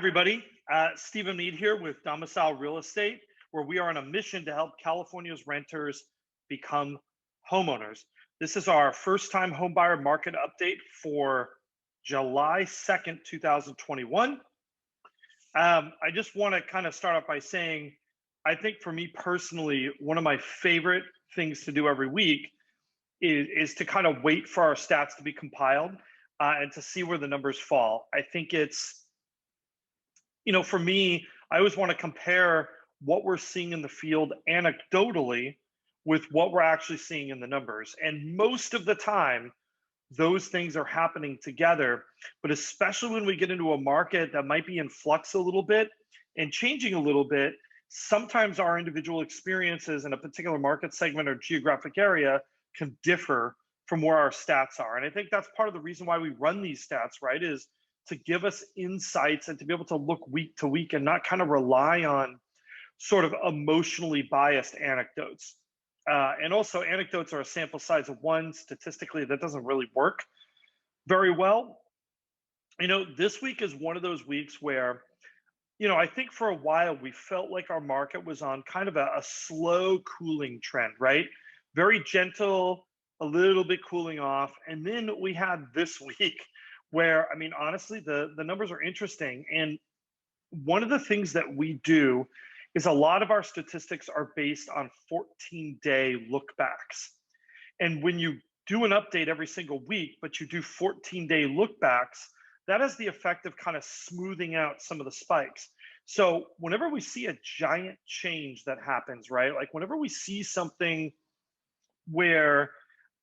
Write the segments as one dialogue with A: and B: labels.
A: everybody. Stephen Mead here with Domicile Real Estate, where we are on a mission to help California's renters become homeowners. This is our first time homebuyer market update for July 2nd, 2021. I just want to kind of start off by saying, I think for me personally, one of my favorite things to do every week is to kind of wait for our stats to be compiled and to see where the numbers fall. I think it's, for me, I always want to compare what we're seeing in the field anecdotally with what we're actually seeing in the numbers. And most of the time, those things are happening together. But especially when we get into a market that might be in flux a little bit and changing a little bit, sometimes our individual experiences in a particular market segment or geographic area can differ from where our stats are. And I think that's part of the reason why we run these stats, right? Is to give us insights and to be able to look week to week and not kind of rely on sort of emotionally biased anecdotes. And also anecdotes are a sample size of one. Statistically, that doesn't really work very well. This week is one of those weeks where, I think for a while we felt like our market was on kind of a slow cooling trend, right? Very gentle, a little bit cooling off. And then we had this week where, honestly, the numbers are interesting. And one of the things that we do is a lot of our statistics are based on 14-day lookbacks. And when you do an update every single week, but you do 14-day lookbacks, that has the effect of kind of smoothing out some of the spikes. So whenever we see a giant change that happens, right? Like whenever we see something where,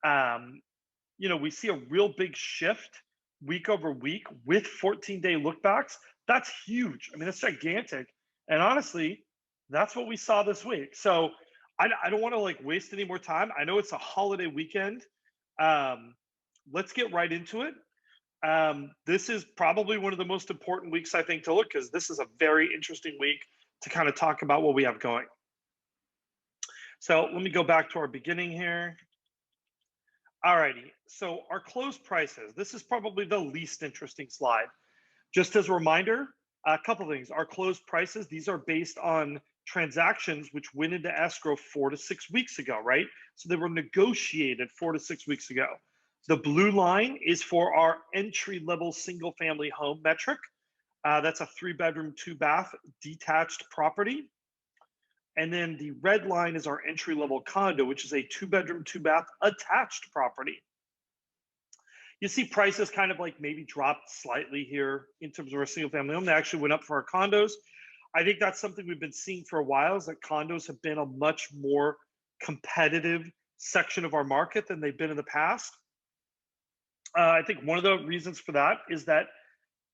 A: we see a real big shift week over week with 14-day lookbacks, that's huge. That's gigantic. And honestly, that's what we saw this week. So I don't want to waste any more time. I know it's a holiday weekend. Let's get right into it. This is probably one of the most important weeks, I think, to look, because this is a very interesting week to kind of talk about what we have going. So let me go back to our beginning here. Alrighty, so our closed prices. This is probably the least interesting slide. Just as a reminder, a couple of things. Our closed prices, these are based on transactions which went into escrow 4 to 6 weeks ago, right? So they were negotiated 4 to 6 weeks ago. The blue line is for our entry-level single-family home metric. That's a 3-bedroom, 2-bath detached property. And then the red line is our entry-level condo, which is a 2-bedroom, 2-bath attached property. You see prices kind of maybe dropped slightly here in terms of our single-family home. They actually went up for our condos. I think that's something we've been seeing for a while, is that condos have been a much more competitive section of our market than they've been in the past. I think one of the reasons for that is that,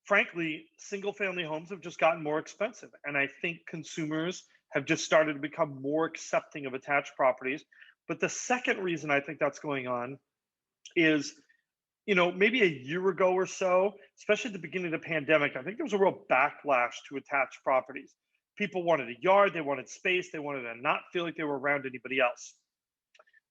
A: frankly, single-family homes have just gotten more expensive. And I think consumers have just started to become more accepting of attached properties. But the second reason I think that's going on is, maybe a year ago or so, especially at the beginning of the pandemic, I think there was a real backlash to attached properties. People wanted a yard, they wanted space, they wanted to not feel like they were around anybody else.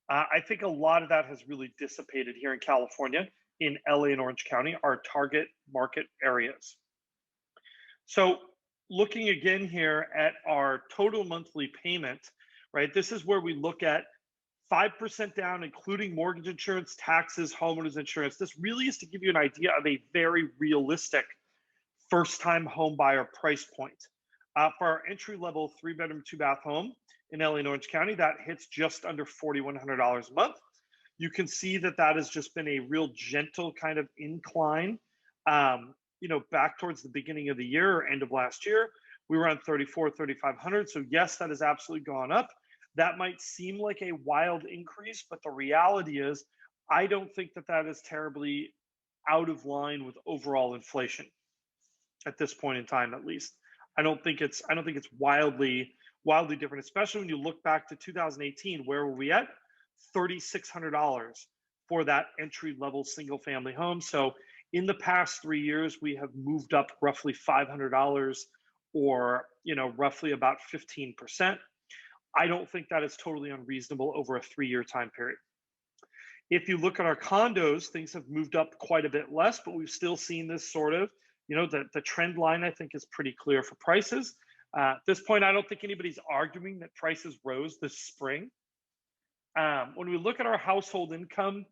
A: I think a lot of that has really dissipated here in California, in LA and Orange County, our target market areas. So looking again here at our total monthly payment, right? This is where we look at 5% down, including mortgage insurance, taxes, homeowners insurance. This really is to give you an idea of a very realistic first-time home buyer price point. For our entry-level 3-bedroom, 2-bath home in LA and Orange County, that hits just under $4,100 a month. You can see that that has just been a real gentle kind of incline. Back towards the beginning of the year or end of last year, we were on $3,500. So yes, that has absolutely gone up. That might seem like a wild increase, but the reality is, I don't think that that is terribly out of line with overall inflation at this point in time, at least. I don't think it's wildly different, especially when you look back to 2018. Where were we at? $3,600 for that entry-level single-family home. So in the past 3 years, we have moved up roughly $500, or roughly about 15%. I don't think that is totally unreasonable over a 3-year time period. If you look at our condos, things have moved up quite a bit less, but we've still seen this sort of The trend line, I think, is pretty clear for prices. At this point, I don't think anybody's arguing that prices rose this spring. When we look at our household income,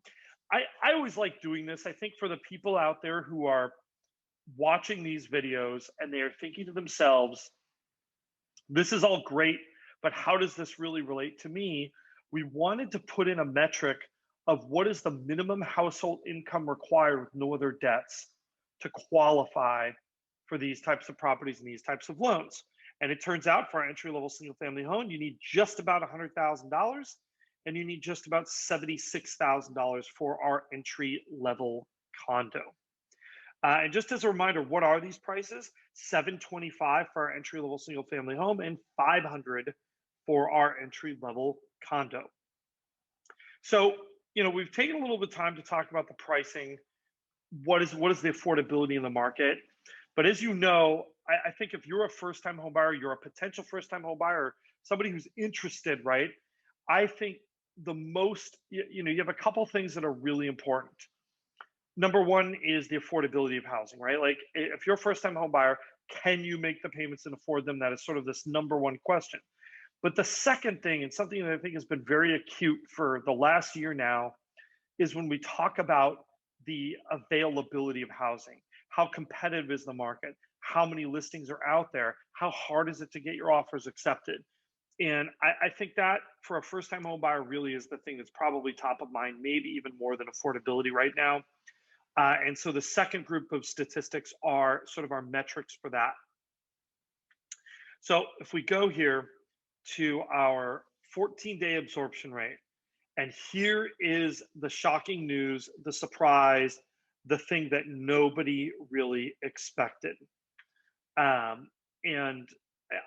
A: I always like doing this. I think for the people out there who are watching these videos and they are thinking to themselves, this is all great, but how does this really relate to me? We wanted to put in a metric of what is the minimum household income required with no other debts to qualify for these types of properties and these types of loans. And it turns out for our entry-level single-family home, you need just about $100,000 and you need just about $76,000 for our entry-level condo. And just as a reminder, what are these prices? $725 for our entry-level single-family home and $500 for our entry-level condo. So, we've taken a little bit of time to talk about the pricing. What is the affordability in the market? But as you know, I think if you're a first-time home buyer, you're a potential first-time home buyer, somebody who's interested, right? I think you have a couple things that are really important. Number one is the affordability of housing, right? Like if you're a first-time home buyer, can you make the payments and afford them? That is sort of this number one question. But the second thing, and something that I think has been very acute for the last year now, is when we talk about the availability of housing. How competitive is the market? How many listings are out there? How hard is it to get your offers accepted? And I think that for a first-time home buyer really is the thing that's probably top of mind, maybe even more than affordability right now. And so the second group of statistics are sort of our metrics for that. So if we go here to our 14-day absorption rate, and here is the shocking news, the surprise, the thing that nobody really expected. And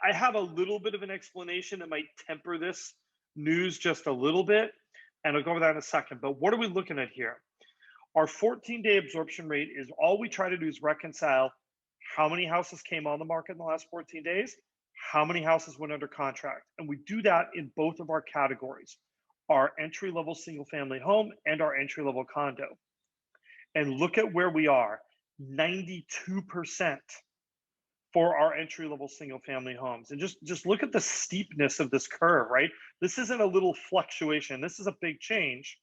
A: I have a little bit of an explanation that might temper this news just a little bit, and I'll go over that in a second. But what are we looking at here? Our 14-day absorption rate is all we try to do is reconcile how many houses came on the market in the last 14 days, how many houses went under contract. And we do that in both of our categories, our entry-level single-family home and our entry-level condo. And look at where we are, 92% for our entry-level single-family homes. And just look at the steepness of this curve, right? This isn't a little fluctuation. This is a big change.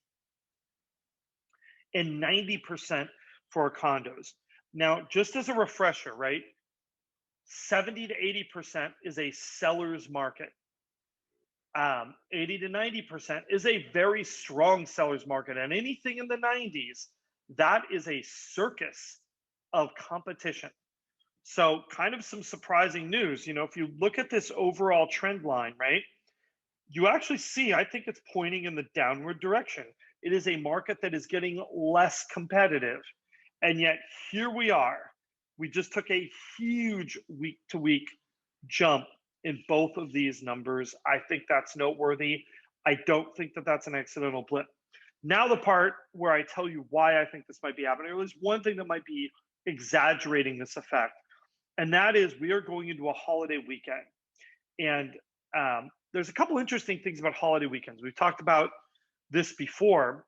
A: And 90% for our condos. Now, just as a refresher, right? 70 to 80% is a seller's market. 80 to 90% is a very strong seller's market. And anything in the 90s, that is a circus of competition. So kind of some surprising news. If you look at this overall trend line, right, you actually see, I think it's pointing in the downward direction. It is a market that is getting less competitive. And yet here we are. We just took a huge week-to-week jump in both of these numbers. I think that's noteworthy. I don't think that that's an accidental blip. Now the part where I tell you why I think this might be happening, there's one thing that might be exaggerating this effect. And that is we are going into a holiday weekend. And there's a couple interesting things about holiday weekends. We've talked about this before.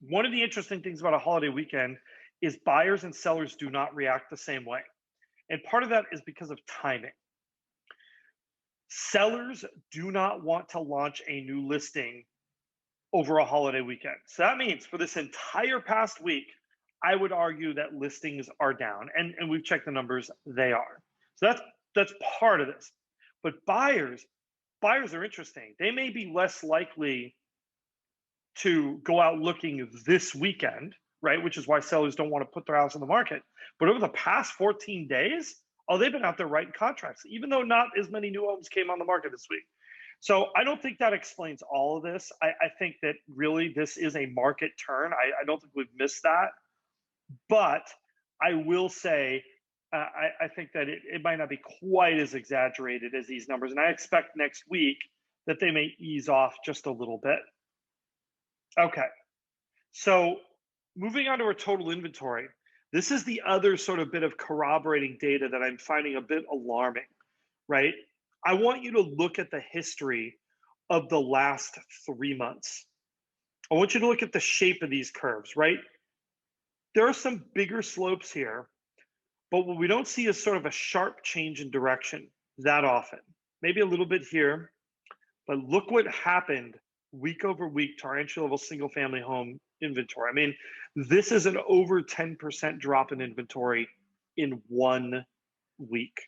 A: One of the interesting things about a holiday weekend is buyers and sellers do not react the same way. And part of that is because of timing. Sellers do not want to launch a new listing over a holiday weekend. So that means for this entire past week, I would argue that listings are down, and we've checked the numbers, they are. So that's part of this. But buyers are interesting. They may be less likely to go out looking this weekend, right? Which is why sellers don't want to put their house on the market. But over the past 14 days, they've been out there writing contracts, even though not as many new homes came on the market this week. So I don't think that explains all of this. I think that really this is a market turn. I don't think we've missed that. But I will say, I think that it might not be quite as exaggerated as these numbers. And I expect next week that they may ease off just a little bit. Okay, so moving on to our total inventory. This is the other sort of bit of corroborating data that I'm finding a bit alarming, right? I want you to look at the history of the last 3 months. I want you to look at the shape of these curves, right? There are some bigger slopes here, But what we don't see is sort of a sharp change in direction that often. Maybe a little bit here, but look what happened week over week to our entry-level single-family home inventory. I mean, this is an over 10% drop in inventory in 1 week.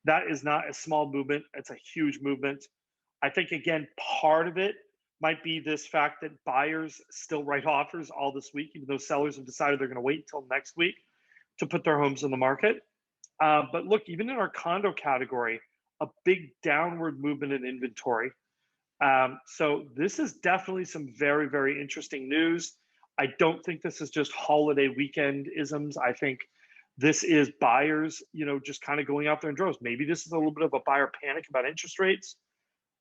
A: That is not a small movement. It's a huge movement. I think, again, part of it might be this fact that buyers still write offers all this week, even though sellers have decided they're going to wait until next week to put their homes on the market. But look, even in our condo category, a big downward movement in inventory. So this is definitely some very, very interesting news. I don't think this is just holiday weekend isms. I think this is buyers, just kind of going out there in droves. Maybe this is a little bit of a buyer panic about interest rates.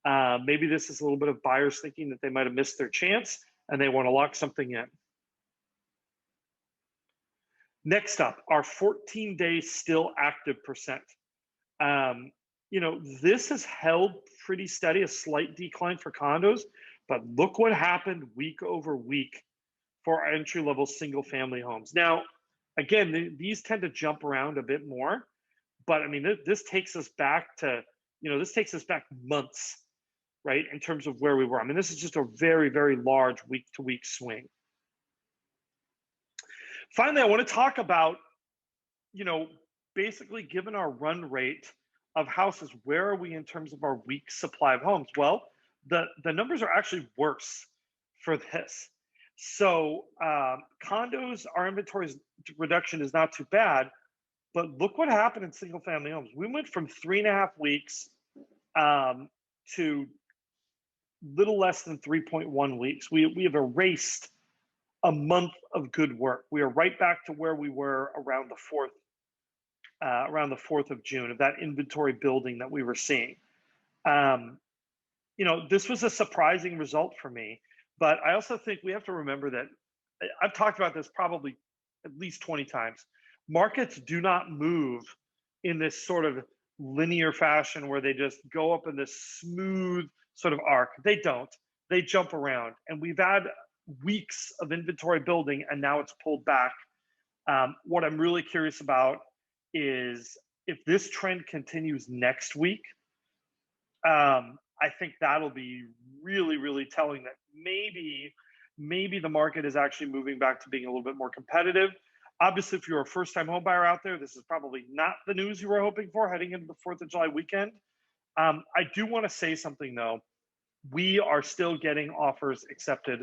A: Maybe this is a little bit of buyers thinking that they might have missed their chance and they want to lock something in. Next up, our 14-day still active percent. This has held pretty steady, a slight decline for condos, but look what happened week over week for our entry-level single-family homes. Now, again, these tend to jump around a bit more, but I mean, this takes us back to, this takes us back months, right, in terms of where we were. I mean, this is just a very, very large week-to-week swing. Finally, I want to talk about, basically given our run rate of houses, where are we in terms of our week supply of homes? Well, the numbers are actually worse for this. So condos, our inventory reduction is not too bad, but look what happened in single family homes. We went from 3.5 weeks to little less than 3.1 weeks. We have erased a month of good work. We are right back to where we were around the 4th of June, of that inventory building that we were seeing. This was a surprising result for me, but I also think we have to remember that I've talked about this probably at least 20 times. Markets do not move in this sort of linear fashion where they just go up in this smooth sort of arc. They don't. They jump around, and we've had weeks of inventory building, and now it's pulled back. What I'm really curious about is if this trend continues next week. I think that'll be really, really telling that maybe the market is actually moving back to being a little bit more competitive. Obviously, if you're a first-time home buyer out there, this is probably not the news you were hoping for heading into the 4th of July weekend. I do want to say something, though. We are still getting offers accepted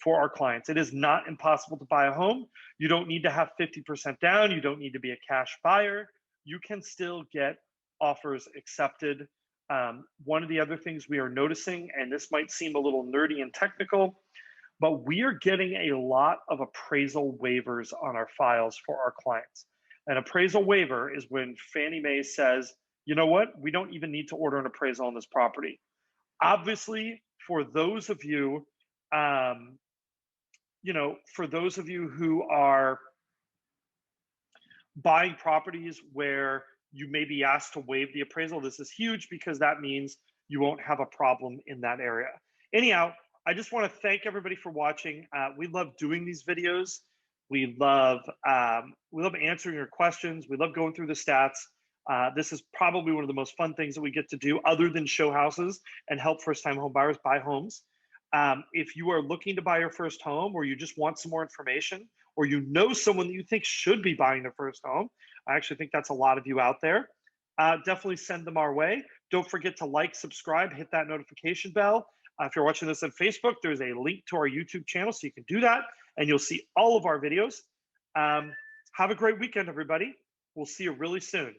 A: for our clients. It is not impossible to buy a home. You don't need to have 50% down. You don't need to be a cash buyer. You can still get offers accepted. One of the other things we are noticing, and this might seem a little nerdy and technical, but we are getting a lot of appraisal waivers on our files for our clients. An appraisal waiver is when Fannie Mae says, you know what, we don't even need to order an appraisal on this property. Obviously, for those of you, who are buying properties where you may be asked to waive the appraisal, this is huge because that means you won't have a problem in that area. Anyhow, I just want to thank everybody for watching. We love doing these videos. We love answering your questions. We love going through the stats. This is probably one of the most fun things that we get to do other than show houses and help first-time home buyers buy homes. If you are looking to buy your first home, or you just want some more information, or you know someone that you think should be buying their first home, I actually think that's a lot of you out there. Definitely send them our way. Don't forget to like, subscribe, hit that notification bell. If you're watching this on Facebook, there's a link to our YouTube channel, so you can do that, and you'll see all of our videos. Have a great weekend, everybody. We'll see you really soon.